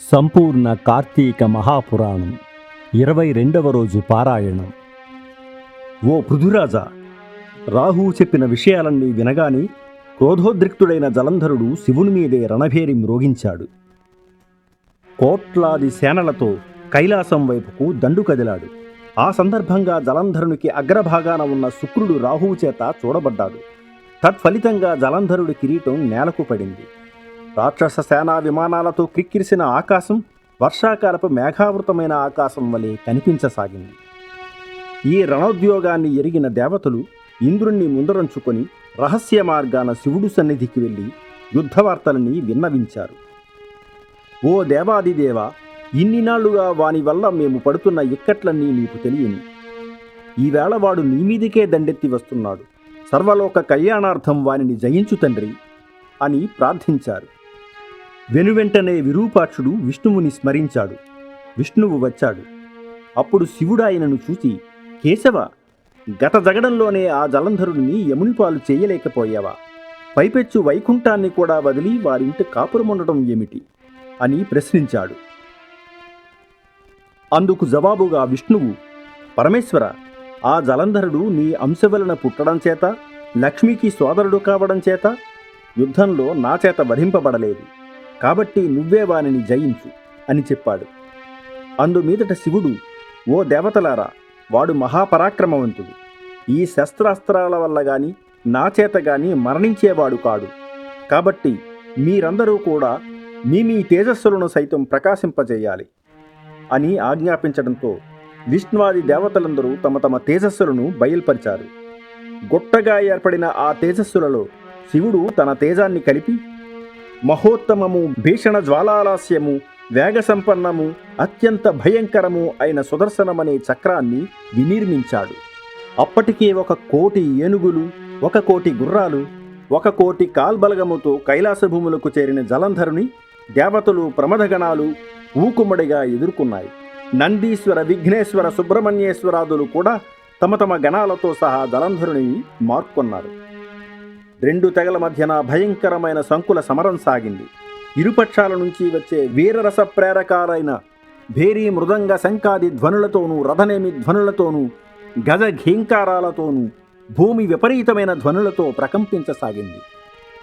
సంపూర్ణ కార్తీక మహాపురాణం 22వ రోజు పారాయణం. ఓ పృథురాజా, రాహువు చెప్పిన విషయాలన్నీ వినగానే క్రోధోద్రిక్తుడైన జలంధరుడు శివుని మీదే రణభేరి మ్రోగించాడు. కోట్లాది సేనలతో కైలాసం వైపుకు దండు కదిలాడు. ఆ సందర్భంగా జలంధరునికి అగ్రభాగాన ఉన్న శుక్రుడు రాహువు చేత చూడబడ్డాడు. తత్ఫలితంగా జలంధరుడి కిరీటం నేలకు పడింది. రాక్షస సేనా విమానాలతో క్రిక్కిరిసిన ఆకాశం వర్షాకాలపు మేఘావృతమైన ఆకాశం వలె కనిపించసాగింది. ఈ రణోద్యోగాన్ని ఎరిగిన దేవతలు ఇంద్రుణ్ణి ముందరంచుకొని రహస్య మార్గాన శివుడు సన్నిధికి వెళ్ళి యుద్ధవార్తలని విన్నవించారు. ఓ దేవాదిదేవ, ఇన్ని నాళ్లుగా వాని వల్ల మేము పడుతున్న ఇక్కట్లన్నీ నీకు తెలియని. ఈవేళ వాడు నీ మీదికే దండెత్తి వస్తున్నాడు. సర్వలోక కళ్యాణార్థం వానిని జయించు తండ్రి అని ప్రార్థించారు. వెనువెంటనే విరూపాక్షుడు విష్ణువుని స్మరించాడు. విష్ణువు వచ్చాడు. అప్పుడు శివుడు ఆయనను చూసి, కేశవ, గత జగడంలోనే ఆ జలంధరుడిని యమునిపాలు చేయలేకపోయావా? పైపెచ్చు వైకుంఠాన్ని కూడా వదిలి వారింటి కాపురముండటం ఏమిటి అని ప్రశ్నించాడు. అందుకు జవాబుగా విష్ణువు, పరమేశ్వర, ఆ జలంధరుడు నీ అంశ వలన పుట్టడం చేత, లక్ష్మికి సోదరుడు కావడం చేత యుద్ధంలో నా చేత వధింపబడలేదు. కాబట్టి నువ్వే వానిని జయించు అని చెప్పాడు. అందుమీదట శివుడు, ఓ దేవతలారా, వాడు మహాపరాక్రమవంతుడు. ఈ శస్త్రాస్త్రాల వల్ల గాని నా చేత గాని మరణించేవాడు కాడు. కాబట్టి మీరందరూ కూడా మీ తేజస్సులను సైతం ప్రకాశింపజేయాలి అని ఆజ్ఞాపించడంతో విష్ణువాది దేవతలందరూ తమ తమ తేజస్సులను బయల్పరిచారు. గుట్టగా ఏర్పడిన ఆ తేజస్సులలో శివుడు తన తేజాన్ని కలిపి మహోత్తమము, భీషణ జ్వాలాలాస్యము, వేగ సంపన్నము, అత్యంత భయంకరము అయిన సుదర్శనమనే చక్రాన్ని వినిర్మించాడు. అప్పటికే 1,000,000 ఏనుగులు, 1,000,000 గుర్రాలు, 1,000,000 కాల్బలగముతో కైలాసభూములకు చేరిన జలంధరుని దేవతలు, ప్రమథగణాలు ఊకుమ్మడిగా ఎదుర్కొన్నాయి. నందీశ్వర, విఘ్నేశ్వర, సుబ్రహ్మణ్యేశ్వరాదులు కూడా తమ తమ గణాలతో సహా జలంధరుని మార్కొన్నారు. 2 తెగల మధ్యన భయంకరమైన సంకుల సమరం సాగింది. ఇరుపక్షాల నుంచి వచ్చే వీరరస ప్రేరకాలైన భేరీ, మృదంగ, శంఖాది ధ్వనులతోనూ, రథనేమి ధ్వనులతోనూ, గజ ఘీంకారాలతోనూ భూమి విపరీతమైన ధ్వనులతో ప్రకంపించసాగింది.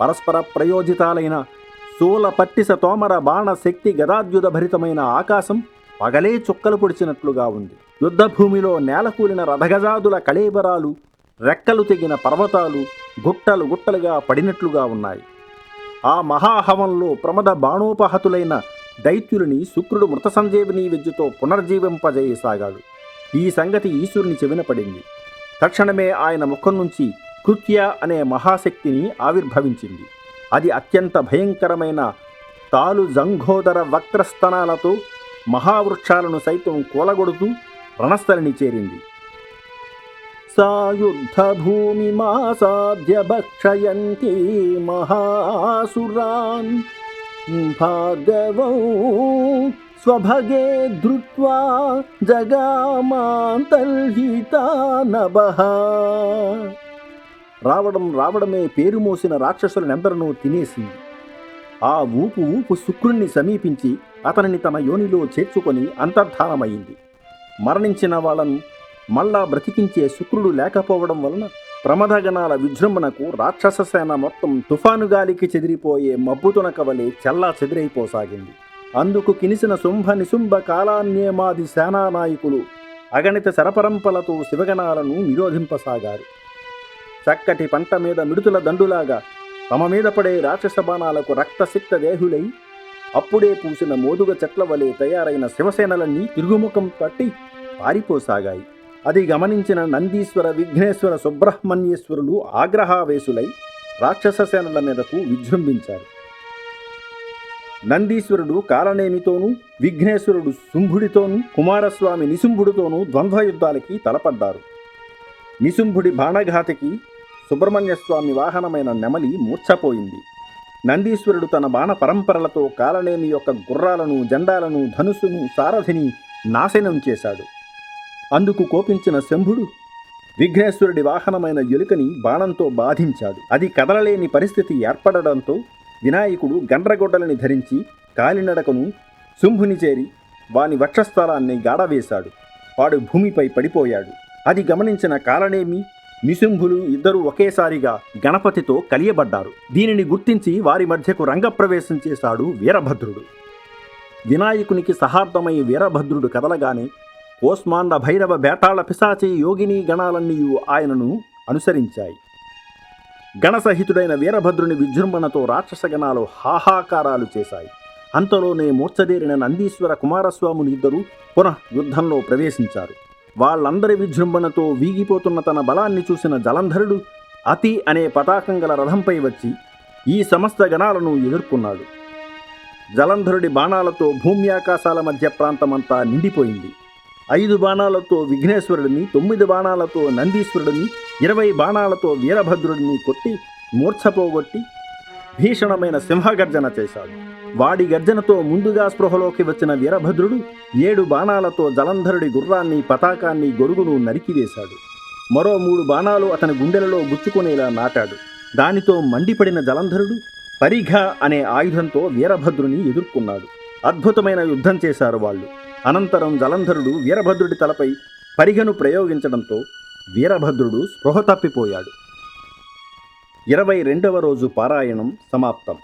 పరస్పర ప్రయోజితాలైన శూల, పట్టిస, తోమర, బాణ, శక్తి, గదాద్యుధ భరితమైన ఆకాశం పగలే చుక్కలు పొడిచినట్లుగా ఉంది. యుద్ధభూమిలో నేలకూలిన రథగజాదుల కళేబరాలు, రెక్కలు తెగిన పర్వతాలు గుట్టలు గుట్టలుగా పడినట్లుగా ఉన్నాయి. ఆ మహాహవంలో ప్రమద బాణోపహతులైన దైత్యులని శుక్రుడు మృత సంజీవని విద్యతో పునర్జీవింపజేయసాగాడు. ఈ సంగతి ఈశ్వరుని చెవిన పడింది. తక్షణమే ఆయన ముఖం నుంచి కృత్య అనే మహాశక్తిని ఆవిర్భవించింది. అది అత్యంత భయంకరమైన తాలు జంఘోదర వక్రస్తనాలతో మహావృక్షాలను సైతం కూలగొడుతూ రణస్థలిని చేరింది. సాయుద్ధ భూమిమాసాద్య భక్షయంతి మహాసురాన్ భార్గవౌ స్వభగే ధృత్వా జగామాంతర్హితానభః. రావడమే పేరు మోసిన రాక్షసులనెందరినూ తినేసింది. ఆ ఊపు శుక్రుణ్ణి సమీపించి అతనిని తన యోనిలో చేర్చుకొని అంతర్ధానమైంది. మరణించిన వాళ్ళను మళ్ళా బ్రతికించే శుక్రుడు లేకపోవడం వలన ప్రమథగణాల విజృంభణకు రాక్షస సేన మొత్తం తుఫాను గాలికి చెదిరిపోయే మబ్బుతునక వలె చెల్లా చెదిరైపోసాగింది. అందుకు కినిసిన శుంభ, నిశుంభ, కాలాన్యేమాది సేనానాయకులు అగణిత శరపరంపలతో శివగణాలను నిరోధింపసాగారు. చక్కటి పంట మీద మిడుతుల దండులాగా తమ మీద పడే రాక్షస బాణాలకు రక్తసిక్త దేహులై అప్పుడే పూసిన మోదుగ చెట్ల వలె తయారైన శివసేనలన్నీ తిరుగుముఖం పట్టి పారిపోసాగాయి. అది గమనించిన నందీశ్వర, విఘ్నేశ్వర, సుబ్రహ్మణ్యేశ్వరులు ఆగ్రహావేశులై రాక్షస సేనల మీదకు విజృంభించారు. నందీశ్వరుడు కాలనేమితోనూ, విఘ్నేశ్వరుడు శుంభుడితోనూ, కుమారస్వామి నిశుంభుడితోనూ ద్వంద్వయుద్ధాలకి తలపడ్డారు. నిశుంభుడి బాణఘాతికి సుబ్రహ్మణ్యస్వామి వాహనమైన నెమలి మూర్ఛపోయింది. నందీశ్వరుడు తన బాణ పరంపరలతో కాలనేమి యొక్క గుర్రాలను, జెండాలను, ధనుసును, సారథిని నాశనం చేశాడు. అందుకు కోపించిన శంభుడు విఘ్నేశ్వరుడి వాహనమైన ఎలుకని బాణంతో బాధించాడు. అది కదలలేని పరిస్థితి ఏర్పడడంతో వినాయకుడు గండ్రగొడ్డలని ధరించి కాలినడకను శుంభుని చేరి వాని వక్షస్థలాన్ని గాడవేశాడు. వాడు భూమిపై పడిపోయాడు. అది గమనించిన కాలనేమి, నిశుంభులు ఇద్దరూ ఒకేసారిగా గణపతితో కలియబడ్డారు. దీనిని గుర్తించి వారి మధ్యకు రంగప్రవేశం చేశాడు వీరభద్రుడు. వినాయకునికి సహార్థమై వీరభద్రుడు కదలగానే కోస్మాండ భైరవ బేతాళ పిశాచి యోగిని గణాలన్నీ ఆయనను అనుసరించాయి. గణసహితుడైన వీరభద్రుని విజృంభణతో రాక్షస గణాలు హాహాకారాలు చేశాయి. అంతలోనే మూర్ఛదేరిన నందీశ్వర కుమారస్వాములు ఇద్దరూ పునః యుద్ధంలో ప్రవేశించారు. వాళ్ళందరి విజృంభణతో వీగిపోతున్న తన బలాన్ని చూసిన జలంధరుడు అతి అనే పతాకం గల రథంపై వచ్చి ఈ సమస్త గణాలను ఎదుర్కొన్నాడు. జలంధరుడి బాణాలతో భూమి ఆకాశాల మధ్య ప్రాంతమంతా నిండిపోయింది. 5 బాణాలతో విఘ్నేశ్వరుడిని, 9 బాణాలతో నందీశ్వరుడిని, 20 బాణాలతో వీరభద్రుడిని కొట్టి మూర్ఛపోగొట్టి భీషణమైన సింహగర్జన చేశాడు. వాడి గర్జనతో ముందుగా స్పృహలోకి వచ్చిన వీరభద్రుడు 7 బాణాలతో జలంధరుడి గుర్రాన్ని, పతాకాన్ని, గొడుగును నరికివేశాడు. మరో 3 బాణాలు అతని గుండెలలో గుచ్చుకునేలా నాటాడు. దానితో మండిపడిన జలంధరుడు పరిఘ అనే ఆయుధంతో వీరభద్రుని ఎదుర్కొన్నాడు. అద్భుతమైన యుద్ధం చేశారు వాళ్ళు. అనంతరం జలంధరుడు వీరభద్రుడి తలపై పరిఘను ప్రయోగించడంతో వీరభద్రుడు స్పృహ తప్పిపోయాడు. 22వ రోజు పారాయణం సమాప్తం.